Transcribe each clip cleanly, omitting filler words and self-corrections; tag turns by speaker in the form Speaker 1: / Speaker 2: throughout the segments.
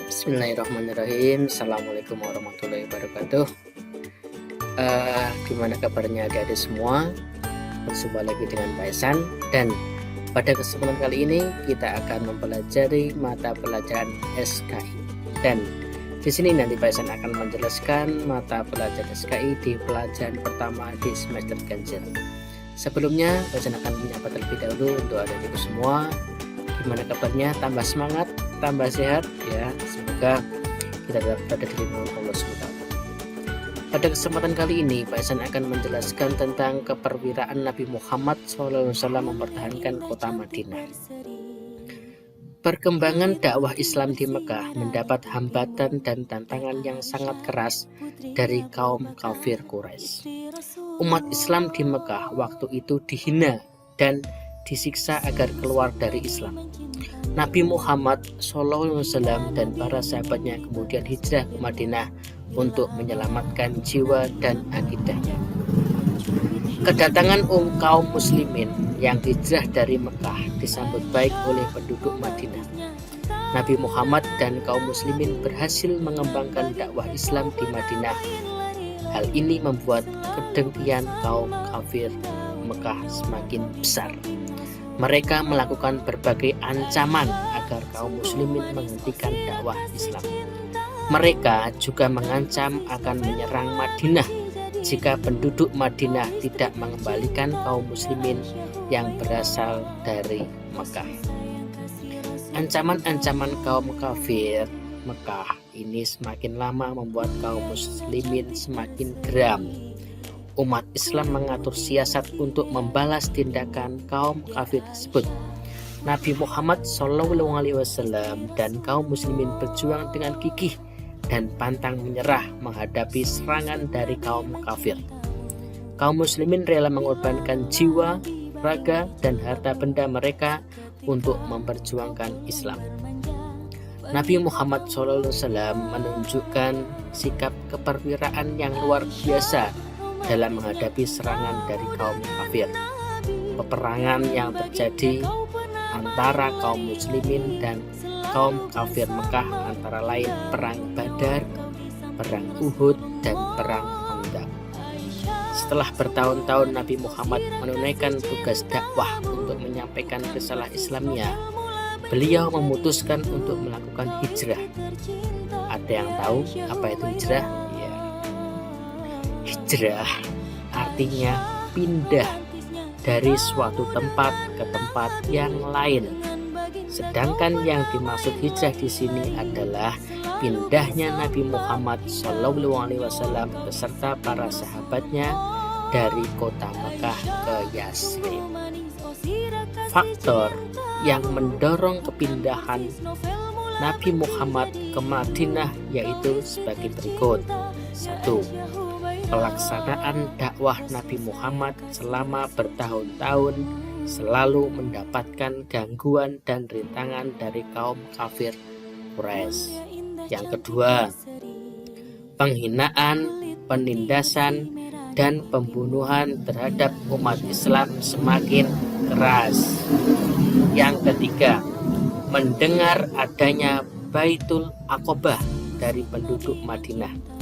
Speaker 1: Bismillahirrahmanirrahim. Assalamualaikum warahmatullahi wabarakatuh. Gimana kabarnya adik-adik semua? Berjumpa lagi dengan Pak Esan, dan pada kesempatan kali ini kita akan mempelajari mata pelajaran SKI. Dan di sini nanti Pak Esan akan menjelaskan mata pelajaran SKI di pelajaran pertama di semester ganjil. Sebelumnya Pak Esan akan menyapa terlebih dahulu untuk adik-adik semua. Gimana kabarnya? Tambah semangat, tambah sehat ya. Semoga kita dapat berada di lindungan Allah SWT. Pada kesempatan kali ini Pak Esan akan menjelaskan tentang keperwiraan Nabi Muhammad SAW mempertahankan kota Madinah. Perkembangan dakwah Islam di Mekah mendapat hambatan dan tantangan yang sangat keras dari kaum kafir Quraisy. Umat Islam di Mekah waktu itu dihina dan disiksa agar keluar dari Islam. Nabi Muhammad SAW dan para sahabatnya kemudian hijrah ke Madinah untuk menyelamatkan jiwa dan akidahnya. Kedatangan kaum muslimin yang hijrah dari Mekah disambut baik oleh penduduk Madinah. Nabi Muhammad dan kaum muslimin berhasil mengembangkan dakwah Islam di Madinah. Hal ini membuat kedengkian kaum kafir Mekah semakin besar. Mereka melakukan berbagai ancaman agar kaum muslimin menghentikan dakwah Islam. Mereka juga mengancam akan menyerang Madinah jika penduduk Madinah tidak mengembalikan kaum muslimin yang berasal dari Mekah. Ancaman-ancaman kaum kafir Mekah ini semakin lama membuat kaum muslimin semakin geram. Umat Islam mengatur siasat untuk membalas tindakan kaum kafir tersebut. Nabi Muhammad SAW dan kaum muslimin berjuang dengan gigih dan pantang menyerah menghadapi serangan dari kaum kafir. Kaum muslimin rela mengorbankan jiwa, raga, dan harta benda mereka untuk memperjuangkan Islam. Nabi Muhammad SAW menunjukkan sikap keperwiraan yang luar biasa dalam menghadapi serangan dari kaum kafir. Peperangan yang terjadi antara kaum muslimin dan kaum kafir Mekah antara lain perang Badar, perang Uhud, dan perang Khandaq. Setelah bertahun-tahun Nabi Muhammad menunaikan tugas dakwah untuk menyampaikan risalah Islamnya, beliau memutuskan untuk melakukan hijrah. Ada yang tahu apa itu hijrah? Hijrah artinya pindah dari suatu tempat ke tempat yang lain. Sedangkan yang dimaksud hijrah di sini adalah pindahnya Nabi Muhammad SAW beserta para sahabatnya dari kota Mekah ke Yasrib. Faktor yang mendorong kepindahan Nabi Muhammad ke Madinah yaitu sebagai berikut. 1. Pelaksanaan dakwah Nabi Muhammad selama bertahun-tahun selalu mendapatkan gangguan dan rintangan dari kaum kafir Quraisy. Yang kedua, penghinaan, penindasan, dan pembunuhan terhadap umat Islam semakin keras. Yang ketiga, mendengar adanya Baitul Aqobah dari penduduk Madinah.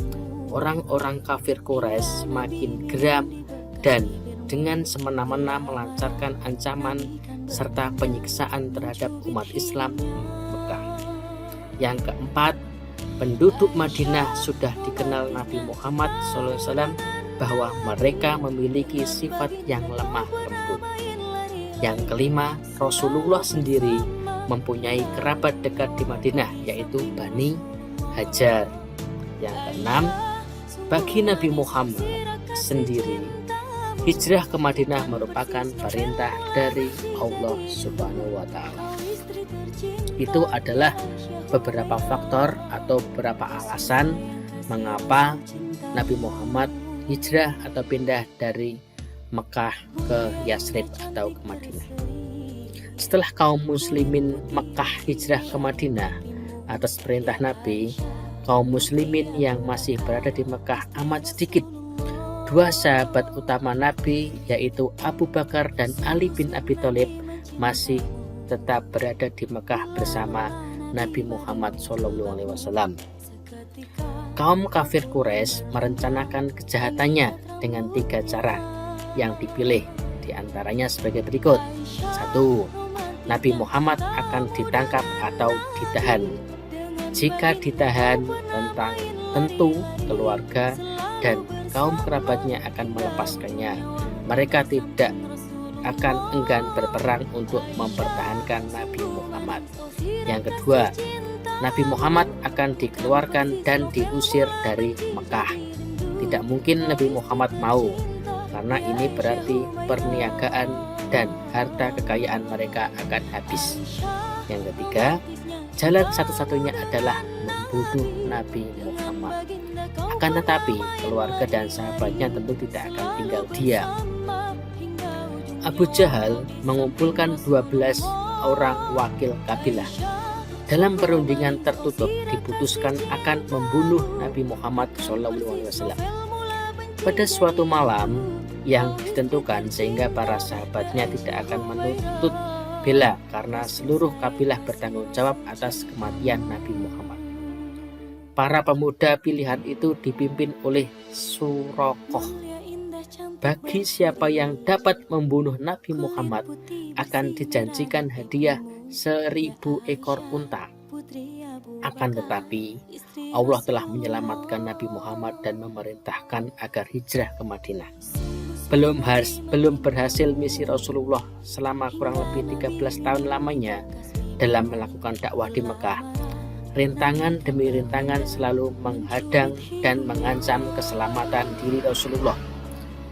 Speaker 1: Orang-orang kafir Quraisy semakin geram dan dengan semena-mena melancarkan ancaman serta penyiksaan terhadap umat Islam Mekah. Yang keempat, penduduk Madinah sudah dikenal Nabi Muhammad SAW bahwa mereka memiliki sifat yang lemah lembut. Yang kelima, Rasulullah sendiri mempunyai kerabat dekat di Madinah yaitu Bani Hajar. Yang keenam, bagi Nabi Muhammad sendiri, hijrah ke Madinah merupakan perintah dari Allah Subhanahu wa Ta'ala. Itu adalah beberapa faktor atau beberapa alasan mengapa Nabi Muhammad hijrah atau pindah dari Mekah ke Yasrib atau ke Madinah. Setelah kaum muslimin Mekah hijrah ke Madinah atas perintah Nabi, kaum muslimin yang masih berada di Mekah amat sedikit. Dua sahabat utama Nabi yaitu Abu Bakar dan Ali bin Abi Thalib masih tetap berada di Mekah bersama Nabi Muhammad SAW. Kaum kafir Quraisy merencanakan kejahatannya dengan 3 cara yang dipilih, diantaranya sebagai berikut. 1. Nabi Muhammad akan ditangkap atau ditahan. Jika ditahan, tentu keluarga dan kaum kerabatnya akan melepaskannya. Mereka tidak akan enggan berperang untuk mempertahankan Nabi Muhammad. Yang kedua, Nabi Muhammad akan dikeluarkan dan diusir dari Mekah. Tidak mungkin Nabi Muhammad mau, karena ini berarti perniagaan dan harta kekayaan mereka akan habis. Yang ketiga, jalan satu-satunya adalah membunuh Nabi Muhammad. Akan tetapi, keluarga dan sahabatnya tentu tidak akan tinggal diam. Abu Jahal mengumpulkan 12 orang wakil kabilah. Dalam perundingan tertutup diputuskan akan membunuh Nabi Muhammad SAW. Pada suatu malam yang ditentukan, sehingga para sahabatnya tidak akan menuntut bela karena seluruh kabilah bertanggung jawab atas kematian Nabi Muhammad. Para pemuda pilihan itu dipimpin oleh Suraqah. Bagi siapa yang dapat membunuh Nabi Muhammad akan dijanjikan hadiah 1000 ekor unta. Akan tetapi Allah telah menyelamatkan Nabi Muhammad dan memerintahkan agar hijrah ke Madinah. Belum berhasil misi Rasulullah selama kurang lebih 13 tahun lamanya dalam melakukan dakwah di Mekah. Rintangan demi rintangan selalu menghadang dan mengancam keselamatan diri Rasulullah.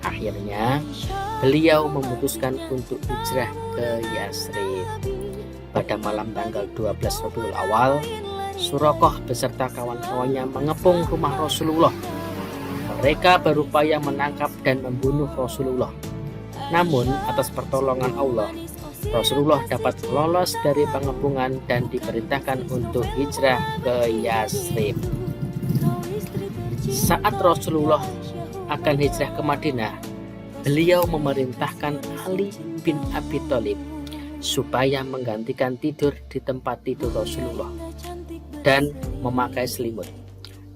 Speaker 1: Akhirnya beliau memutuskan untuk hijrah ke Yasrib. Pada malam tanggal 12 Rabiul Awal, Suraqah beserta kawan-kawannya mengepung rumah Rasulullah. Mereka berupaya menangkap dan membunuh Rasulullah. Namun atas pertolongan Allah, Rasulullah dapat lolos dari pengepungan dan diperintahkan untuk hijrah ke Yasrib. Saat Rasulullah akan hijrah ke Madinah, beliau memerintahkan Ali bin Abi Thalib supaya menggantikan tidur di tempat tidur Rasulullah dan memakai selimut.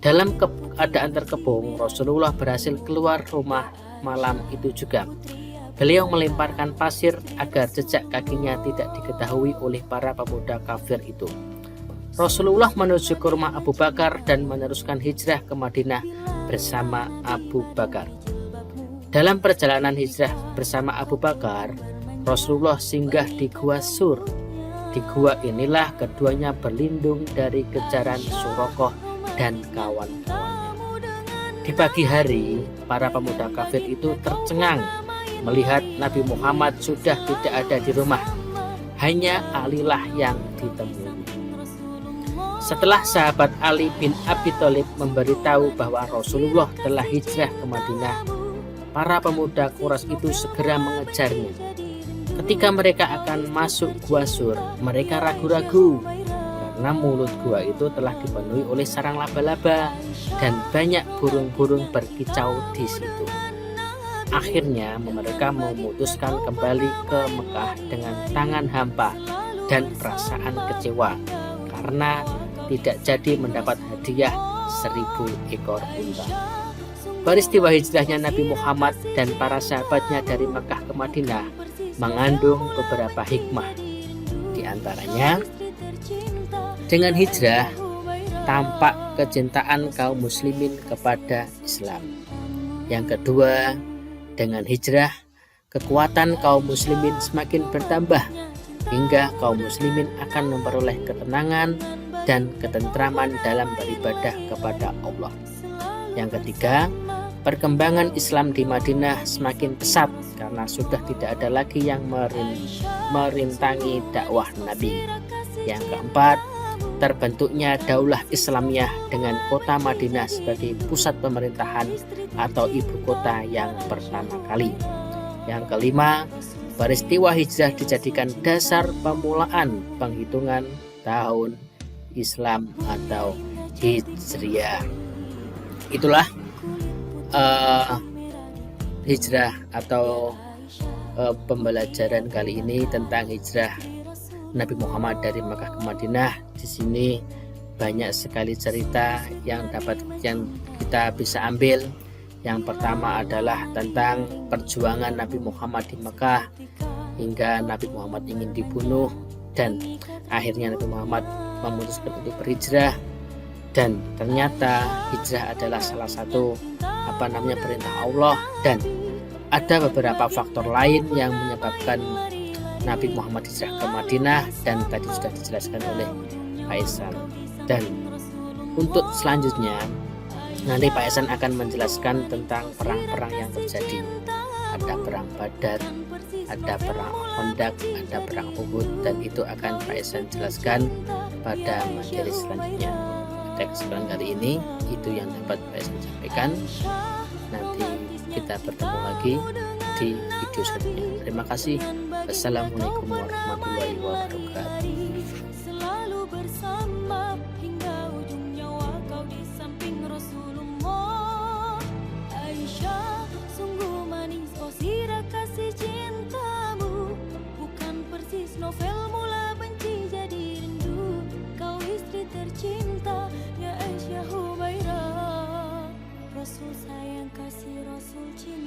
Speaker 1: Dalam keadaan terkepung, Rasulullah berhasil keluar rumah malam itu juga. Beliau melemparkan pasir agar jejak kakinya tidak diketahui oleh para pemuda kafir itu. Rasulullah menuju ke rumah Abu Bakar dan meneruskan hijrah ke Madinah bersama Abu Bakar. Dalam perjalanan hijrah bersama Abu Bakar, Rasulullah singgah di Gua Sur. Di gua inilah keduanya berlindung dari kejaran Suraqah dan kawan-kawannya. Di pagi hari, para pemuda kafir itu tercengang melihat Nabi Muhammad sudah tidak ada di rumah. Hanya Ali-lah yang ditemui. Setelah sahabat Ali bin Abi Thalib memberitahu bahwa Rasulullah telah hijrah ke Madinah, para pemuda Quraisy itu segera mengejarnya. Ketika mereka akan masuk Gua Sur, mereka ragu-ragu karena mulut gua itu telah dipenuhi oleh sarang laba-laba dan banyak burung-burung berkicau di situ. Akhirnya mereka memutuskan kembali ke Mekah dengan tangan hampa dan perasaan kecewa karena tidak jadi mendapat hadiah 1000 ekor unta. Peristiwa hijrahnya Nabi Muhammad dan para sahabatnya dari Mekah ke Madinah mengandung beberapa hikmah. Di antaranya, dengan hijrah tampak kecintaan kaum muslimin kepada Islam. Yang kedua, dengan hijrah kekuatan kaum muslimin semakin bertambah hingga kaum muslimin akan memperoleh ketenangan dan ketentraman dalam beribadah kepada Allah. Yang ketiga, perkembangan Islam di Madinah semakin pesat karena sudah tidak ada lagi yang merintangi dakwah Nabi. Yang keempat, terbentuknya Daulah Islamiyah dengan kota Madinah sebagai pusat pemerintahan atau ibu kota yang pertama kali. Yang kelima, peristiwa hijrah dijadikan dasar pemulaan penghitungan tahun Islam atau Hijriah. Itulah hijrah atau pembelajaran kali ini tentang hijrah Nabi Muhammad dari Makkah ke Madinah. Di sini banyak sekali cerita yang kita bisa ambil. Yang pertama adalah tentang perjuangan Nabi Muhammad di Mekah hingga Nabi Muhammad ingin dibunuh, dan akhirnya Nabi Muhammad memutuskan untuk berhijrah, dan ternyata hijrah adalah salah satu perintah Allah, dan ada beberapa faktor lain yang menyebabkan Nabi Muhammad hijrah ke Madinah, dan tadi sudah dijelaskan oleh Pak Ihsan. Dan untuk selanjutnya nanti Pak Ihsan akan menjelaskan tentang perang-perang yang terjadi. Ada perang Badar, ada perang Khandaq, ada perang Uhud, dan itu akan Pak Ihsan jelaskan pada materi selanjutnya. Pada kesempatan kali ini itu yang dapat Pak Ihsan sampaikan. Nanti kita bertemu lagi di video selanjutnya. Terima kasih. Wassalamualaikum warahmatullahi wabarakatuh.
Speaker 2: Selalu bersama hingga ujung nyawa kau di samping Rasulullah. Aisyah, sungguh manis kau sirah kasih cintamu, bukan persis novel mula benci jadi rindu. Kau istri tercinta ya Aisyah Hubairah. Rasul sayang kasih Rasul cinta.